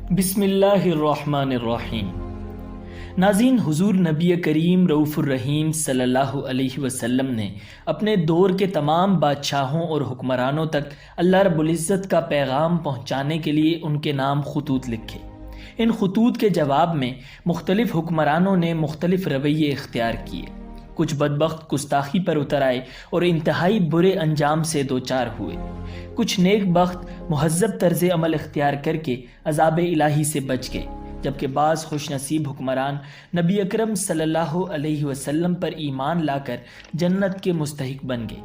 بسم اللہ الرحمن الرحیم۔ ناظرین، حضور نبی کریم رؤوف الرحیم صلی اللہ علیہ وسلم نے اپنے دور کے تمام بادشاہوں اور حکمرانوں تک اللہ رب العزت کا پیغام پہنچانے کے لیے ان کے نام خطوط لکھے۔ ان خطوط کے جواب میں مختلف حکمرانوں نے مختلف رویے اختیار کیے۔ کچھ بدبخت گستاخی پر اتر آئے اور انتہائی برے انجام سے دوچار ہوئے۔ کچھ نیک بخت مہذب طرز عمل اختیار کر کے عذاب الہی سے بچ گئے، جبکہ بعض خوش نصیب حکمران نبی اکرم صلی اللہ علیہ وسلم پر ایمان لا کر جنت کے مستحق بن گئے۔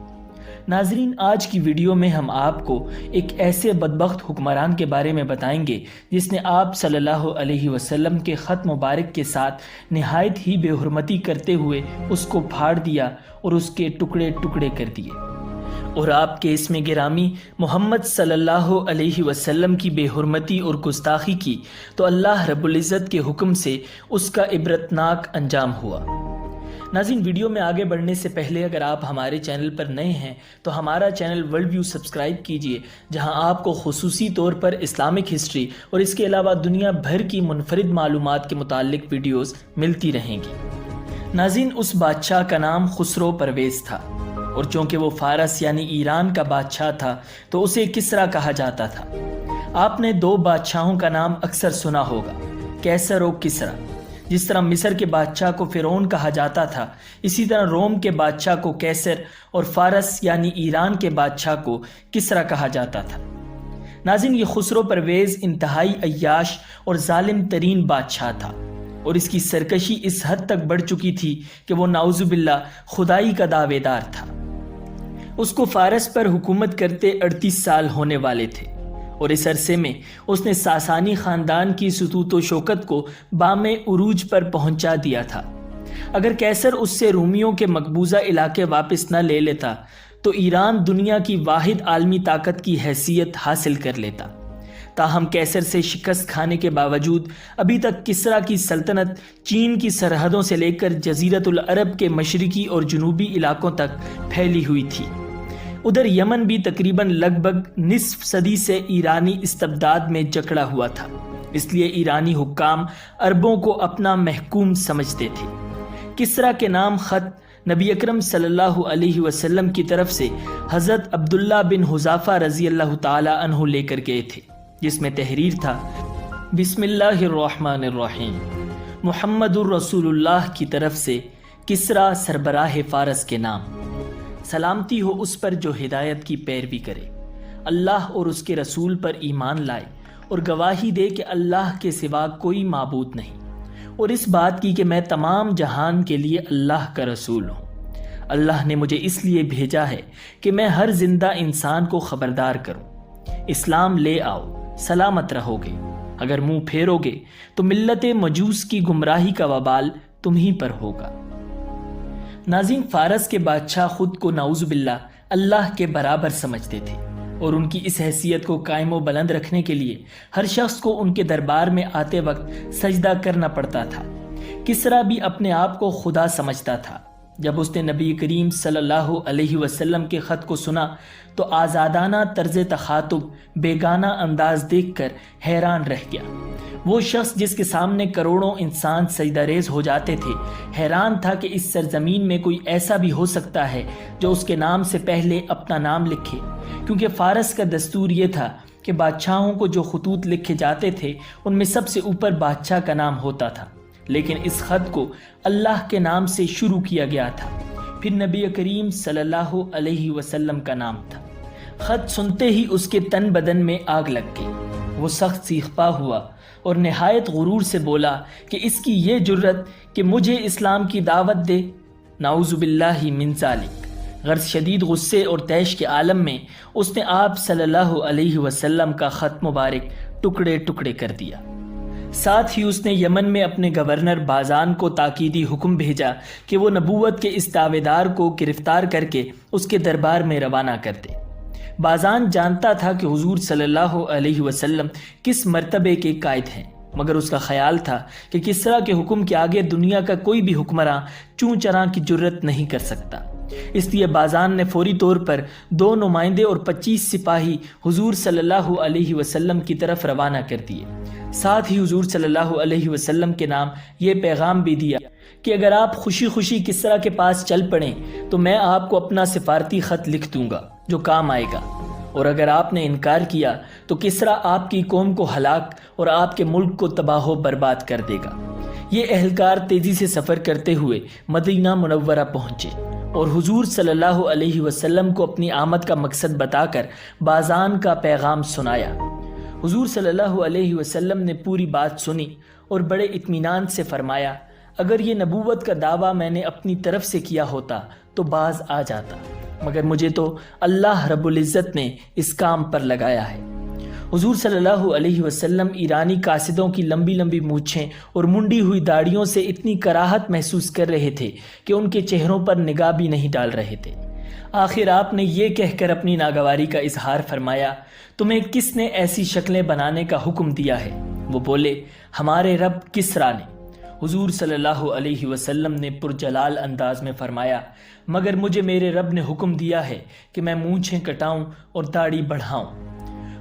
ناظرین، آج کی ویڈیو میں ہم آپ کو ایک ایسے بدبخت حکمران کے بارے میں بتائیں گے جس نے آپ صلی اللہ علیہ وسلم کے خط مبارک کے ساتھ نہایت ہی بے حرمتی کرتے ہوئے اس کو پھاڑ دیا اور اس کے ٹکڑے ٹکڑے کر دیے، اور آپ کے اسم گرامی محمد صلی اللہ علیہ وسلم کی بے حرمتی اور گستاخی کی تو اللہ رب العزت کے حکم سے اس کا عبرتناک انجام ہوا۔ ناظرین، ویڈیو میں آگے بڑھنے سے پہلے اگر آپ ہمارے چینل پر نئے ہیں تو ہمارا چینل ورلڈ ویو سبسکرائب کیجئے، جہاں آپ کو خصوصی طور پر اسلامک ہسٹری اور اس کے علاوہ دنیا بھر کی منفرد معلومات کے متعلق ویڈیوز ملتی رہیں گی۔ ناظرین، اس بادشاہ کا نام خسرو پرویز تھا، اور چونکہ وہ فارس یعنی ایران کا بادشاہ تھا تو اسے کسریٰ کہا جاتا تھا۔ آپ نے دو بادشاہوں کا نام اکثر سنا ہوگا، کیسر و کسریٰ۔ جس طرح مصر کے بادشاہ کو فرعون کہا جاتا تھا، اسی طرح روم کے بادشاہ کو کیسر اور فارس یعنی ایران کے بادشاہ کو کسریٰ کہا جاتا تھا۔ ناظرین، یہ خسرو پرویز انتہائی عیاش اور ظالم ترین بادشاہ تھا، اور اس کی سرکشی اس حد تک بڑھ چکی تھی کہ وہ نعوذ باللہ خدائی کا دعوے دار تھا۔ اس کو فارس پر حکومت کرتے 38 سال ہونے والے تھے، اور اس عرصے میں اس نے ساسانی خاندان کی سطوت و شوکت کو بام عروج پر پہنچا دیا تھا۔ اگر کیسر اس سے رومیوں کے مقبوضہ علاقے واپس نہ لے لیتا تو ایران دنیا کی واحد عالمی طاقت کی حیثیت حاصل کر لیتا۔ تاہم کیسر سے شکست کھانے کے باوجود ابھی تک کسریٰ کی سلطنت چین کی سرحدوں سے لے کر جزیرۃ العرب کے مشرقی اور جنوبی علاقوں تک پھیلی ہوئی تھی۔ ادھر یمن بھی تقریباً لگ بھگ نصف صدی سے ایرانی استبداد میں جکڑا ہوا تھا، اس لیے ایرانی حکام عربوں کو اپنا محکوم سمجھتے تھے۔ کسریٰ کے نام خط نبی اکرم صلی اللہ علیہ وسلم کی طرف سے حضرت عبداللہ بن حذافہ رضی اللہ تعالی عنہ لے کر گئے تھے، جس میں تحریر تھا: بسم اللہ الرحمن الرحیم، محمد الرسول اللہ کی طرف سے کسریٰ سربراہ فارس کے نام، سلامتی ہو اس پر جو ہدایت کی پیروی کرے، اللہ اور اس کے رسول پر ایمان لائے اور گواہی دے کہ اللہ کے سوا کوئی معبود نہیں، اور اس بات کی کہ میں تمام جہان کے لیے اللہ کا رسول ہوں۔ اللہ نے مجھے اس لیے بھیجا ہے کہ میں ہر زندہ انسان کو خبردار کروں، اسلام لے آؤ، سلامت رہو گے، اگر منہ پھیرو گے تو ملت مجوس کی گمراہی کا وبال تمہیں پر ہوگا۔ ناظرین، فارس کے بادشاہ خود کو نعوذ باللہ اللہ کے برابر سمجھتے تھے، اور ان کی اس حیثیت کو قائم و بلند رکھنے کے لیے ہر شخص کو ان کے دربار میں آتے وقت سجدہ کرنا پڑتا تھا۔ کسریٰ بھی اپنے آپ کو خدا سمجھتا تھا۔ جب اس نے نبی کریم صلی اللہ علیہ وسلم کے خط کو سنا تو آزادانہ طرز تخاطب، بیگانہ انداز دیکھ کر حیران رہ گیا۔ وہ شخص جس کے سامنے کروڑوں انسان سجدہ ریز ہو جاتے تھے حیران تھا کہ اس سرزمین میں کوئی ایسا بھی ہو سکتا ہے جو اس کے نام سے پہلے اپنا نام لکھے، کیونکہ فارس کا دستور یہ تھا کہ بادشاہوں کو جو خطوط لکھے جاتے تھے ان میں سب سے اوپر بادشاہ کا نام ہوتا تھا، لیکن اس خط کو اللہ کے نام سے شروع کیا گیا تھا، پھر نبی کریم صلی اللہ علیہ وسلم کا نام تھا۔ خط سنتے ہی اس کے تن بدن میں آگ لگ گئی، وہ سخت سیخ پا ہوا اور نہایت غرور سے بولا کہ اس کی یہ جرت کہ مجھے اسلام کی دعوت دے، نعوذ باللہ من ذالک۔ غرض شدید غصے اور طیش کے عالم میں اس نے آپ صلی اللہ علیہ وسلم کا خط مبارک ٹکڑے ٹکڑے کر دیا۔ ساتھ ہی اس نے یمن میں اپنے گورنر بازان کو تاکیدی حکم بھیجا کہ وہ نبوت کے اس دعوے دار کو گرفتار کر کے اس کے دربار میں روانہ کر دے۔ بازان جانتا تھا کہ حضور صلی اللہ علیہ وسلم کس مرتبے کے قائد ہیں، مگر اس کا خیال تھا کہ کسریٰ کے حکم کے آگے دنیا کا کوئی بھی حکمراں چوں چراں کی جرت نہیں کر سکتا، اس لیے بازان نے فوری طور پر 2 نمائندے اور 25 سپاہی حضور صلی اللہ علیہ وسلم کی طرف روانہ کر دیے۔ ساتھ ہی حضور صلی اللہ علیہ وسلم کے نام یہ پیغام بھی دیا کہ اگر آپ خوشی خوشی کسریٰ کے پاس چل پڑیں تو میں آپ کو اپنا سفارتی خط لکھ دوں گا جو کام آئے گا، اور اگر آپ نے انکار کیا تو کسریٰ آپ کی قوم کو ہلاک اور آپ کے ملک کو تباہ و برباد کر دے گا۔ یہ اہلکار تیزی سے سفر کرتے ہوئے مدینہ منورہ پہنچے اور حضور صلی اللہ علیہ وسلم کو اپنی آمد کا مقصد بتا کر بازان کا پیغام سنایا۔ حضور صلی اللہ علیہ وسلم نے پوری بات سنی اور بڑے اطمینان سے فرمایا، اگر یہ نبوت کا دعویٰ میں نے اپنی طرف سے کیا ہوتا تو باز آ جاتا، مگر مجھے تو اللہ رب العزت نے اس کام پر لگایا ہے۔ حضور صلی اللہ علیہ وسلم ایرانی قاصدوں کی لمبی لمبی مونچھیں اور منڈی ہوئی داڑھیوں سے اتنی کراہت محسوس کر رہے تھے کہ ان کے چہروں پر نگاہ بھی نہیں ڈال رہے تھے۔ آخر آپ نے یہ کہہ کر اپنی ناگواری کا اظہار فرمایا، تمہیں کس نے ایسی شکلیں بنانے کا حکم دیا ہے؟ وہ بولے، ہمارے رب کسریٰ نے۔ حضور صلی اللہ علیہ وسلم نے پرجلال انداز میں فرمایا، مگر مجھے میرے رب نے حکم دیا ہے کہ میں مونچھیں کٹاؤں اور داڑھی بڑھاؤں۔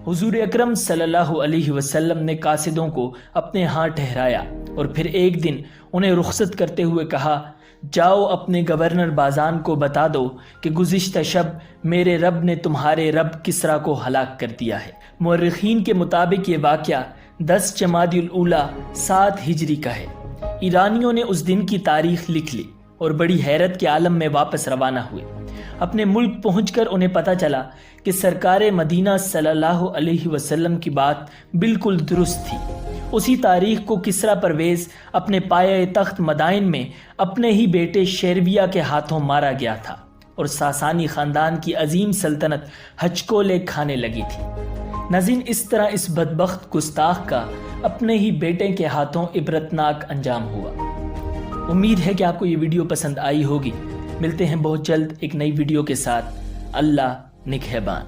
حضور اکرم صلی اللہ علیہ وسلم نے قاصدوں کو اپنے ہاں ٹھہرایا اور پھر ایک دن انہیں رخصت کرتے ہوئے کہا، جاؤ اپنے گورنر بازان کو بتا دو کہ گزشتہ شب میرے رب نے تمہارے رب کسریٰ کو ہلاک کر دیا ہے۔ مورخین کے مطابق یہ واقعہ 10 جمادی الاولیٰ 7 ہجری کا ہے۔ ایرانیوں نے اس دن کی تاریخ لکھ لی اور بڑی حیرت کے عالم میں واپس روانہ ہوئے۔ اپنے ملک پہنچ کر انہیں پتہ چلا کہ سرکار مدینہ صلی اللہ علیہ وسلم کی بات بالکل درست تھی۔ اسی تاریخ کو کسریٰ پرویز اپنے پایہ تخت مدائن میں اپنے ہی بیٹے شیرویہ کے ہاتھوں مارا گیا تھا اور ساسانی خاندان کی عظیم سلطنت ہچکولے کھانے لگی تھی۔ ناظرین، اس طرح اس بدبخت گستاخ کا اپنے ہی بیٹے کے ہاتھوں عبرتناک انجام ہوا۔ امید ہے کہ آپ کو یہ ویڈیو پسند آئی ہوگی۔ ملتے ہیں بہت جلد ایک نئی ویڈیو کے ساتھ۔ اللہ نگہبان۔